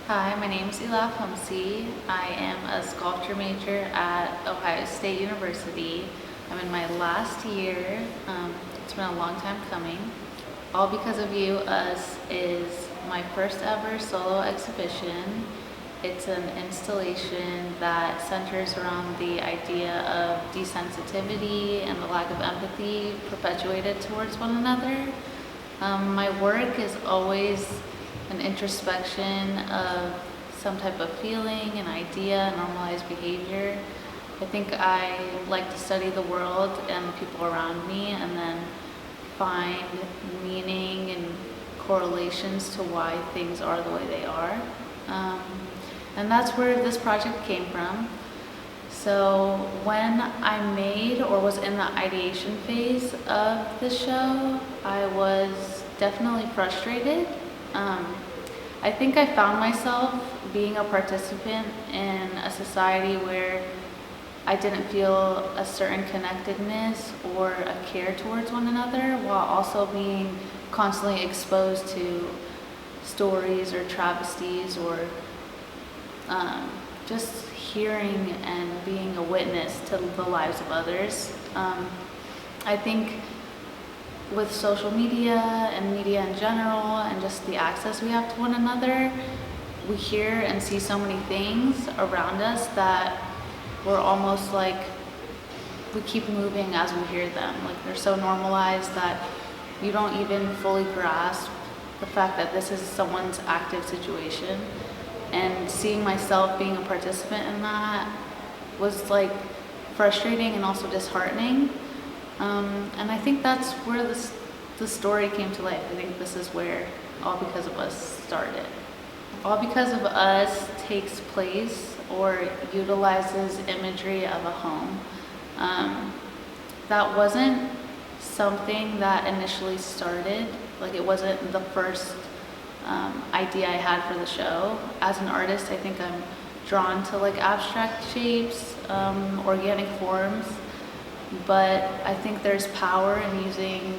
Hi, my name is Elaff Houmsse. I am a sculpture major at Ohio State University. I'm in my last year. It's been a long time coming. All Because of You, Us is my first ever solo exhibition. It's an installation that centers around the idea of desensitivity and the lack of empathy perpetuated towards one another. My work is always an introspection of some type of feeling, an idea, normalized behavior. I think I like to study the world and the people around me and then find meaning and correlations to why things are the way they are. And that's where this project came from. So when I made or was in the ideation phase of the show, I was definitely frustrated. I think I found myself being a participant in a society where I didn't feel a certain connectedness or a care towards one another, while also being constantly exposed to stories or travesties or just hearing and being a witness to the lives of others. I think with social media and media in general and just the access we have to one another, we hear and see so many things around us that we're almost like we keep moving as we hear them. Like they're so normalized that you don't even fully grasp the fact that this is someone's active situation. And seeing myself being a participant in that was like frustrating and also disheartening. And I think that's where the story came to life. I think this is where All Because of Us started. All Because of Us takes place or utilizes imagery of a home. That wasn't something that initially started, like it wasn't the first idea I had for the show. As an artist, I think I'm drawn to like abstract shapes, organic forms, but I think there's power in using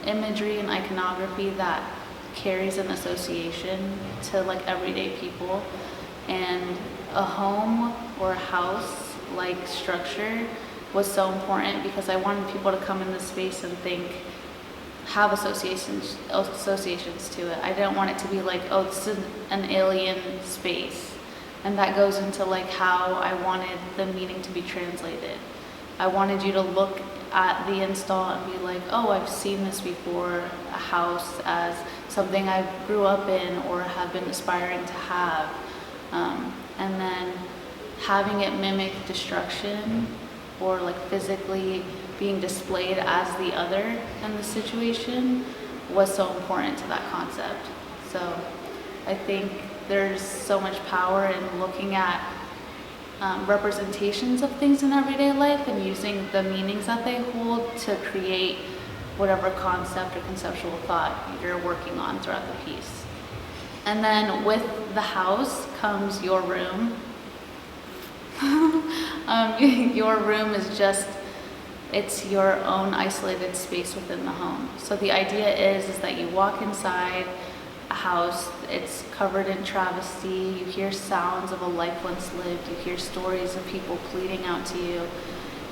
imagery and iconography that carries an association to like everyday people. And a home or a house like structure was so important because I wanted people to come in this space and have associations to it. I didn't want it to be like, oh, this is an alien space. And that goes into like how I wanted the meaning to be translated. I wanted you to look at the install and be like, oh, I've seen this before, a house as something I grew up in or have been aspiring to have. And then having it mimic destruction or like physically being displayed as the other in the situation was so important to that concept. So I think there's so much power in looking at representations of things in everyday life and using the meanings that they hold to create whatever concept or conceptual thought you're working on throughout the piece. And then with the house comes your room. Your room is it's your own isolated space within the home. So the idea is that you walk inside a house, it's covered in travesty, you hear sounds of a life once lived, you hear stories of people pleading out to you,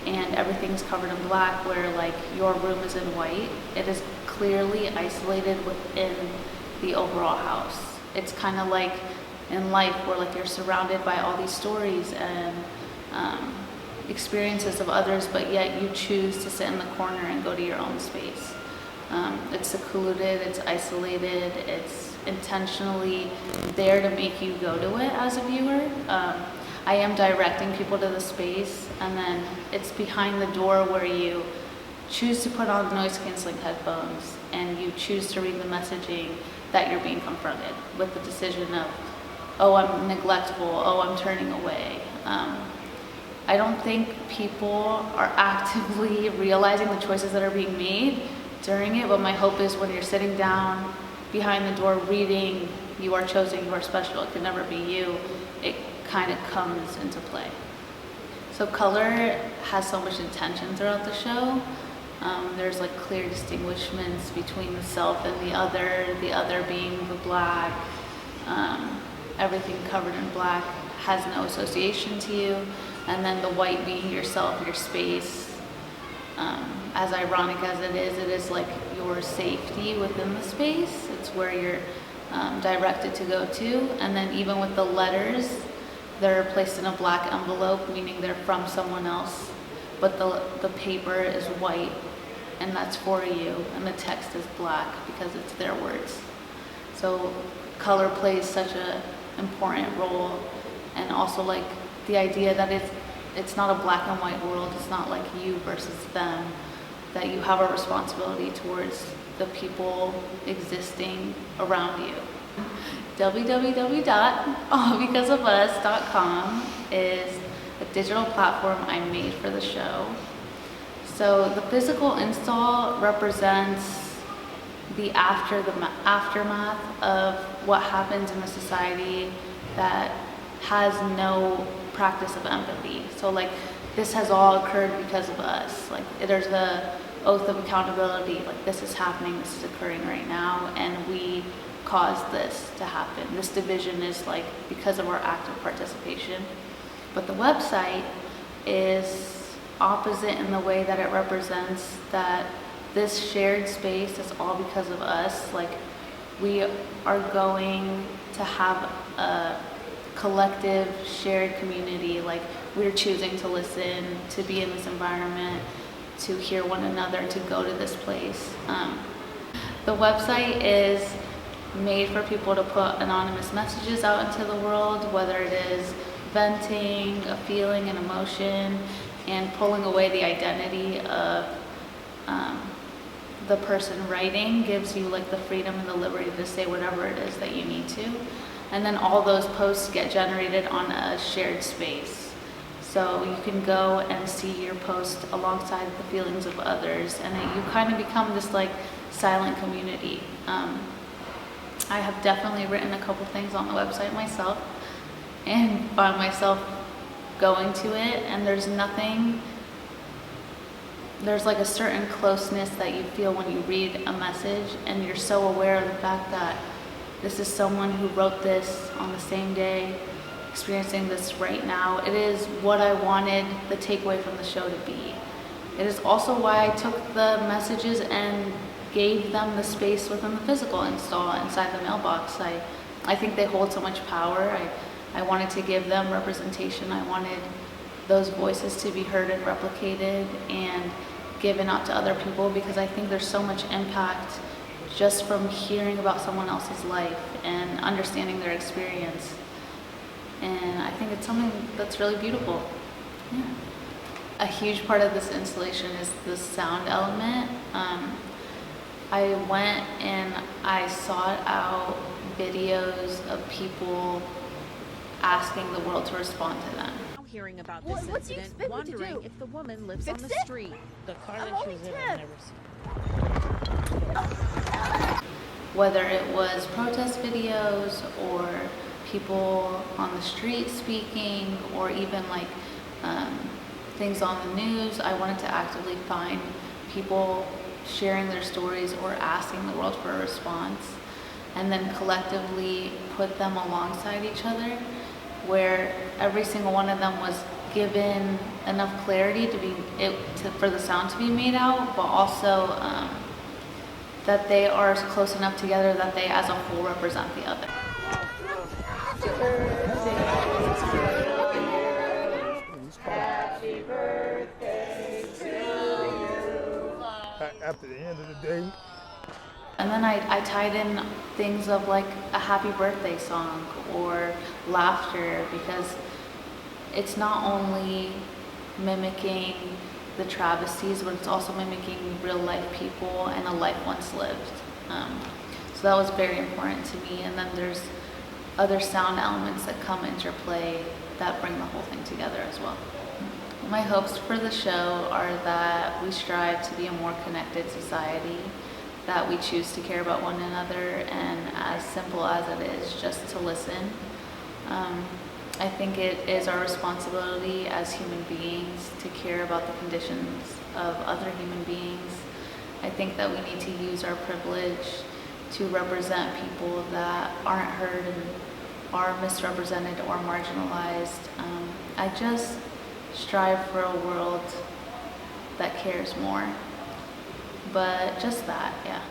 and everything's covered in black where like your room is in white. It is clearly isolated within the overall house. It's kind of like in life where like you're surrounded by all these stories and experiences of others, but yet you choose to sit in the corner and go to your own space. It's secluded, it's isolated, it's intentionally there to make you go to it as a viewer. I am directing people to the space, and then it's behind the door where you choose to put on noise canceling headphones and you choose to read the messaging that you're being confronted with the decision of, oh, I'm neglectful, oh, I'm turning away. I don't think people are actively realizing the choices that are being made during it, but my hope is when you're sitting down behind the door reading, you are chosen, you are special, it could never be you, it kind of comes into play. So color has so much intention throughout the show. There's like clear distinguishments between the self and the other being the black, everything covered in black has no association to you, and then the white being yourself, your space. As ironic as it is like your safety within the space. It's where you're directed to go to. And then even with the letters, they're placed in a black envelope, meaning they're from someone else, but the paper is white, and that's for you, and the text is black because it's their words. So color plays such an important role, and also like the idea that it's not a black and white world. It's not like you versus them, that you have a responsibility towards the people existing around you. www.allbecausefus.com is a digital platform I made for the show. So the physical install represents the aftermath of what happens in a society that has no practice of empathy. So like this has all occurred because of us. Like there's the oath of accountability, like this is happening, this is occurring right now, and we caused this to happen. This division is like because of our active participation. But the website is opposite in the way that it represents that this shared space is all because of us. Like we are going to have a collective shared community. Like we're choosing to listen, to be in this environment, to hear one another, to go to this place. The website is made for people to put anonymous messages out into the world, whether it is venting a feeling, an emotion, and pulling away the identity of the person writing gives you like the freedom and the liberty to say whatever it is that you need to. And then all those posts get generated on a shared space. So you can go and see your post alongside the feelings of others, and then you kind of become this like silent community. I have definitely written a couple things on the website myself and found myself going to it, and there's like a certain closeness that you feel when you read a message, and you're so aware of the fact that this is someone who wrote this on the same day, experiencing this right now. It is what I wanted the takeaway from the show to be. It is also why I took the messages and gave them the space within the physical install inside the mailbox. I think they hold so much power. I wanted to give them representation. I wanted those voices to be heard and replicated and given out to other people, because I think there's so much impact just from hearing about someone else's life and understanding their experience. And I think it's something that's really beautiful. Yeah. A huge part of this installation is the sound element. I went and I sought out videos of people asking the world to respond to them. Hearing about this incident, wondering if the woman lives on the street. The car that she was in, I've never seen. Whether it was protest videos or people on the street speaking, or even like things on the news, I wanted to actively find people sharing their stories or asking the world for a response, and then collectively put them alongside each other, where every single one of them was given enough clarity for the sound to be made out, but also that they are close enough together that they as a whole represent the other. Happy birthday to you. After the end of the day. And then I tied in things of like a happy birthday song or laughter, because it's not only mimicking the travesties, but it's also mimicking real life people and a life once lived. So that was very important to me. And then there's other sound elements that come into play that bring the whole thing together as well. My hopes for the show are that we strive to be a more connected society, that we choose to care about one another, and as simple as it is, just to listen. I think it is our responsibility as human beings to care about the conditions of other human beings. I think that we need to use our privilege to represent people that aren't heard and are misrepresented or marginalized. I just strive for a world that cares more. But just that, yeah.